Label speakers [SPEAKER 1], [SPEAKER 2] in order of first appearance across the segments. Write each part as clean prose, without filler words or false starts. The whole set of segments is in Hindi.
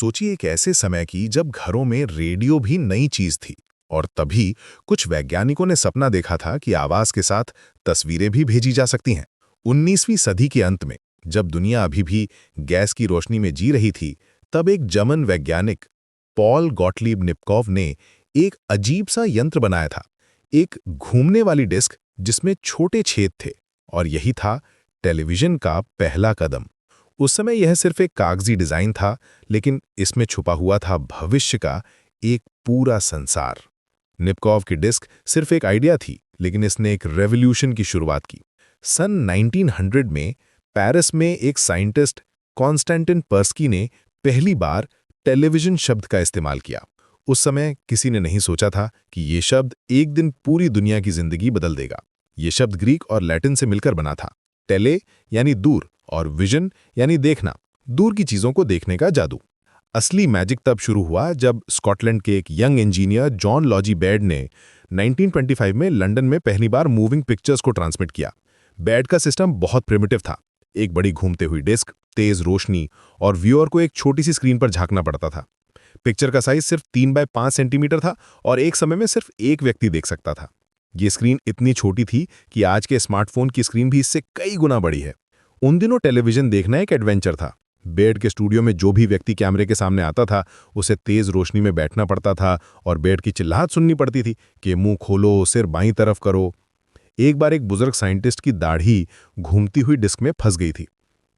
[SPEAKER 1] सोचिए एक ऐसे समय की जब घरों में रेडियो भी नई चीज थी और तभी कुछ वैज्ञानिकों ने सपना देखा था कि आवाज के साथ तस्वीरें भी भेजी जा सकती हैं। 19वीं सदी के अंत में जब दुनिया अभी भी गैस की रोशनी में जी रही थी, तब एक जर्मन वैज्ञानिक पॉल गॉटलीब निपकॉव ने एक अजीब सा यंत्र बनाया था, एक घूमने वाली डिस्क जिसमें छोटे छेद थे। और यही था टेलीविजन का पहला कदम। उस समय यह सिर्फ एक कागजी डिजाइन था, लेकिन इसमें छुपा हुआ था भविष्य का एक पूरा संसार। निपकॉव की डिस्क सिर्फ एक आइडिया थी, लेकिन इसने एक रेवोल्यूशन की शुरुआत की। सन 1900 में पेरिस में एक साइंटिस्ट कॉन्स्टेंटिन पर्स्की ने पहली बार टेलीविजन शब्द का इस्तेमाल किया। उस समय किसी ने नहीं सोचा था कि ये शब्द एक दिन पूरी दुनिया की जिंदगी बदल देगा। ये शब्द ग्रीक और लैटिन से मिलकर बना था। टेले यानी दूर और विजन यानी देखना, दूर की चीजों को देखने का जादू। असली मैजिक तब शुरू हुआ जब स्कॉटलैंड के एक young engineer John logy bed ने 1925 में लंदन में पहली बार मूविंग पिक्चर्स को ट्रांसमिट किया। बेड का सिस्टम बहुत प्रिमिटिव था। एक बड़ी घूमते हुई डिस्क, तेज रोशनी और व्यूअर को एक छोटी सी स्क्रीन पर झांकना पड़ता था। पिक्चर का साइज सिर्फ 3 बाय 5 सेंटीमीटर था और एक समय में सिर्फ एक व्यक्ति देख सकता था। ये स्क्रीन इतनी छोटी थी कि आज के स्मार्टफोन की स्क्रीन भी इससे कई गुना बड़ी है। उन दिनों टेलीविजन देखना एक एडवेंचर था। बेड के स्टूडियो में जो भी व्यक्ति कैमरे के सामने आता था, उसे तेज रोशनी में बैठना पड़ता था और बेड की चिल्लाहट सुननी पड़ती थी कि मुंह खोलो, सिर बाईं तरफ करो। एक बार एक बुजुर्ग साइंटिस्ट की दाढ़ी घूमती हुई डिस्क में फंस गई थी।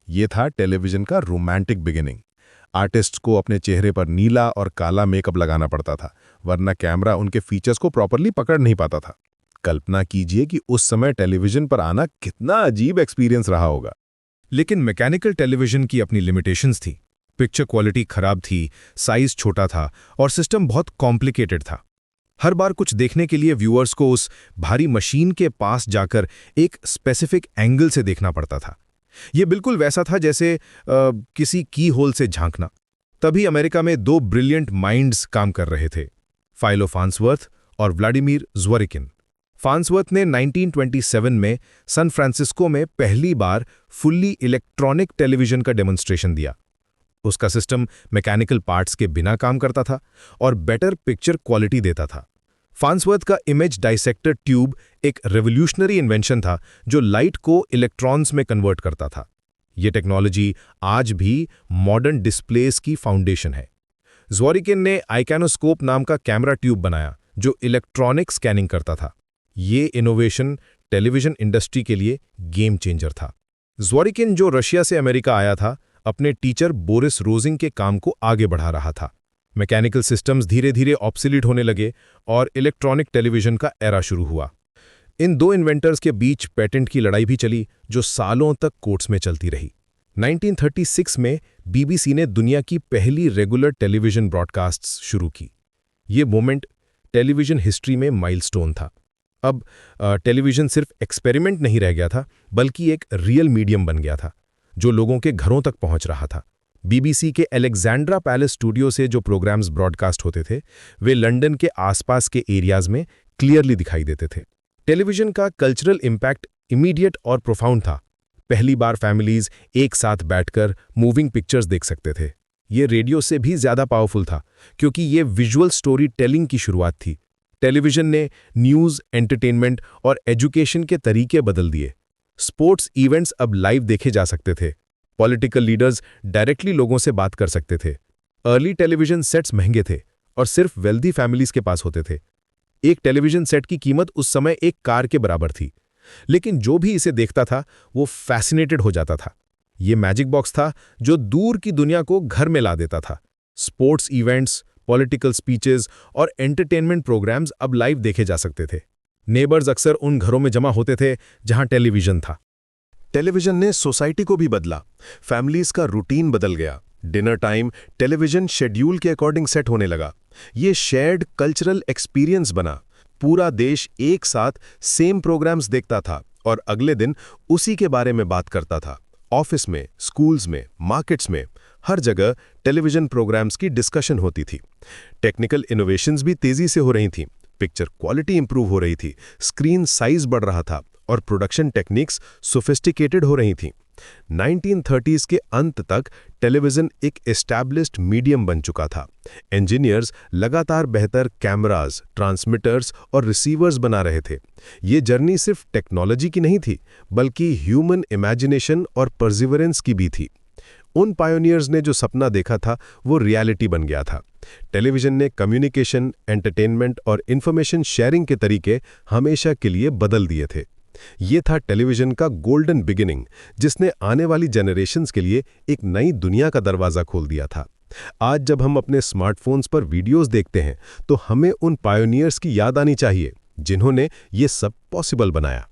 [SPEAKER 1] ये था टेलीविजन का रोमांटिक बिगिनिंग। आर्टिस्ट को अपने चेहरे पर नीला और काला मेकअप लगाना पड़ता था, वरना कैमरा उनके फीचर्स को प्रॉपरली पकड़ नहीं पाता था। कल्पना कीजिए कि उस समय टेलीविजन पर आना कितना अजीब एक्सपीरियंस रहा होगा।
[SPEAKER 2] लेकिन मैकेनिकल टेलीविजन की अपनी लिमिटेशंस थी। पिक्चर क्वालिटी खराब थी, साइज छोटा था और सिस्टम बहुत कॉम्प्लिकेटेड था। हर बार कुछ देखने के लिए व्यूअर्स को उस भारी मशीन के पास जाकर एक स्पेसिफिक एंगल से देखना पड़ता था। ये बिल्कुल वैसा था जैसे किसी की होल से झांकना। तभी अमेरिका में 2 ब्रिलियंट माइंड्स काम कर रहे थे, फाइलो फार्न्सवर्थ और व्लादिमीर ज़्वोरिकिन। फार्न्सवर्थ ने 1927 में सैन फ्रांसिस्को में पहली बार फुल्ली इलेक्ट्रॉनिक टेलीविजन का डेमोन्स्ट्रेशन दिया। उसका सिस्टम मैकेनिकल पार्ट्स के बिना काम करता था और बेटर पिक्चर क्वालिटी देता था। फार्न्सवर्थ का इमेज डाइसेक्टर ट्यूब एक रेवोल्यूशनरी इन्वेंशन था जो लाइट को इलेक्ट्रॉन्स में कन्वर्ट करता था। यह टेक्नोलॉजी आज भी मॉडर्न डिस्प्लेस की फाउंडेशन है। ज़्वोरिकिन ने आइकैनोस्कोप नाम का कैमरा ट्यूब बनाया जो इलेक्ट्रॉनिक स्कैनिंग करता था। ये इनोवेशन टेलीविजन इंडस्ट्री के लिए गेम चेंजर था। ज़्वोरिकिन, जो रशिया से अमेरिका आया था, अपने टीचर बोरिस रोजिंग के काम को आगे बढ़ा रहा था। मैकेनिकल सिस्टम्स धीरे धीरे ऑब्सोलीट होने लगे और इलेक्ट्रॉनिक टेलीविजन का एरा शुरू हुआ। इन 2 इन्वेंटर्स के बीच पेटेंट की लड़ाई भी चली जो सालों तक कोर्ट्स में चलती रही। 1936 में बीबीसी ने दुनिया की पहली रेगुलर टेलीविजन ब्रॉडकास्ट्स शुरू की। ये मोमेंट टेलीविजन हिस्ट्री में माइलस्टोन था। अब टेलीविजन सिर्फ एक्सपेरिमेंट नहीं रह गया था, बल्कि एक रियल मीडियम बन गया था जो लोगों के घरों तक पहुंच रहा था। बीबीसी के अलेक्जेंड्रा पैलेस स्टूडियो से जो प्रोग्राम्स ब्रॉडकास्ट होते थे, वे लंदन के आसपास के एरियाज में क्लियरली दिखाई देते थे। टेलीविजन का कल्चरल इम्पैक्ट इमीडिएट और प्रोफाउंड था। पहली बार फैमिलीज एक साथ बैठकर मूविंग पिक्चर्स देख सकते थे। ये रेडियो से भी ज्यादा पावरफुल था क्योंकि ये विजुअल स्टोरी टेलिंग की शुरुआत थी। टेलीविजन ने न्यूज़, एंटरटेनमेंट और एजुकेशन के तरीके बदल दिए। स्पोर्ट्स इवेंट्स अब लाइव देखे जा सकते थे। पॉलिटिकल लीडर्स डायरेक्टली लोगों से बात कर सकते थे। अर्ली टेलीविजन सेट्स महंगे थे और सिर्फ वेल्दी फैमिलीज के पास होते थे। एक टेलीविजन सेट की कीमत उस समय एक कार के बराबर थी, लेकिन जो भी इसे देखता था वो फैसिनेटेड हो जाता था। ये मैजिक बॉक्स था जो दूर की दुनिया को घर में ला देता था। स्पोर्ट्स इवेंट्स, पॉलिटिकल स्पीचेस और एंटरटेनमेंट प्रोग्राम्स अब लाइव देखे जा सकते थे। नेबर्स अक्सर उन घरों में जमा होते थे जहां टेलीविजन था।
[SPEAKER 3] टेलीविजन ने सोसाइटी को भी बदला। फैमिलीज का रूटीन बदल गया। डिनर टाइम टेलीविजन शेड्यूल के अकॉर्डिंग सेट होने लगा। ये शेयर्ड कल्चरल एक्सपीरियंस बना। पूरा देश एक साथ सेम प्रोग्राम्स देखता था और अगले दिन उसी के बारे में बात करता था। ऑफिस में, स्कूल्स में, मार्केट्स में, हर जगह टेलीविजन प्रोग्राम्स की डिस्कशन होती थी। टेक्निकल इनोवेशंस भी तेजी से हो रही थीं। पिक्चर क्वालिटी इंप्रूव हो रही थी, स्क्रीन साइज बढ़ रहा था और प्रोडक्शन टेक्निक्स सोफिस्टिकेटेड हो रही थीं। 1930s के अंत तक टेलीविज़न एक एस्टैब्लिश्ड मीडियम बन चुका था। इंजीनियर्स लगातार बेहतर कैमरास, ट्रांसमिटर्स और रिसीवर्स बना रहे थे। ये जर्नी सिर्फ टेक्नोलॉजी की नहीं थी, बल्कि ह्यूमन इमेजिनेशन और परसिवरेंस की भी थी। उन पायोनियर्स ने जो सपना देखा था वो रियलिटी बन गया था। टेलीविज़न ने कम्युनिकेशन, एंटरटेनमेंट और इन्फॉर्मेशन शेयरिंग के तरीके हमेशा के लिए बदल दिए थे। ये था टेलीविज़न का गोल्डन बिगिनिंग, जिसने आने वाली जनरेशन्स के लिए एक नई दुनिया का दरवाज़ा खोल दिया था। आज जब हम अपने स्मार्टफोन्स पर वीडियोस देखते हैं तो हमें उन पायोनियर्स की याद आनी चाहिए जिन्होंने ये सब पॉसिबल बनाया।